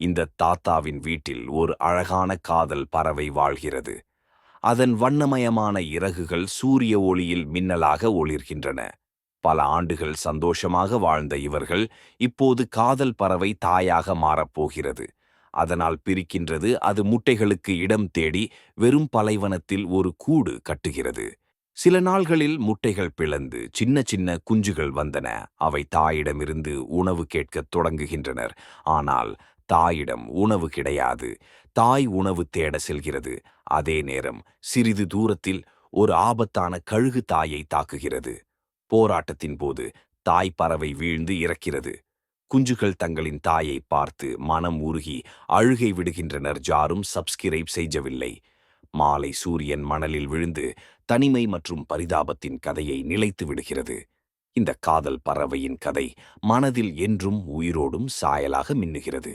இந்த தாத்தாவின் வீட்டில் ஒரு அழகான காதல் பறவை வாழ்கிறது. அதன் வண்ணமயமான இறகுகள் சூரிய ஒளியில் மின்னலாக ஒளிர்கின்றன. பல ஆண்டுகள் சந்தோஷமாக வாழ்ந்த இவர்கள் இப்போது காதல் பறவை தாயாக மாறப்போகிறது. அதனால் பிரிக்கின்றது. அது முட்டைகளுக்கு இடம் தேடி வெறும் பலைவனத்தில் ஒரு கூடு கட்டுகிறது. சில நாள்களில் முட்டைகள் பிளந்து சின்ன சின்ன குஞ்சுகள் வந்தன. அவை தாயிடமிருந்து உணவு கேட்கத் தொடங்குகின்றனர். ஆனால் தாயிடம் உணவு கிடையாது. தாய் உணவு தேட செல்கிறது. அதே நேரம் சிறிது தூரத்தில் ஒரு ஆபத்தான கழுகு தாயை தாக்குகிறது. போராட்டத்தின் போது தாய் பறவை வீழ்ந்து இறக்கிறது. குஞ்சுகள் தங்களின் தாயை பார்த்து மனம் உருகி அழுகை விடுகின்றனர். யாரும் சப்ஸ்கிரைப் செய்யவில்லை. மாலை சூரியன் மணலில் விழுந்து தனிமை மற்றும் பரிதாபத்தின் கதையை நிலைத்து விடுகிறது. இந்த காதல் பறவையின் கதை மனதில் என்றும் உயிரோடும் சாயலாக மின்னுகிறது.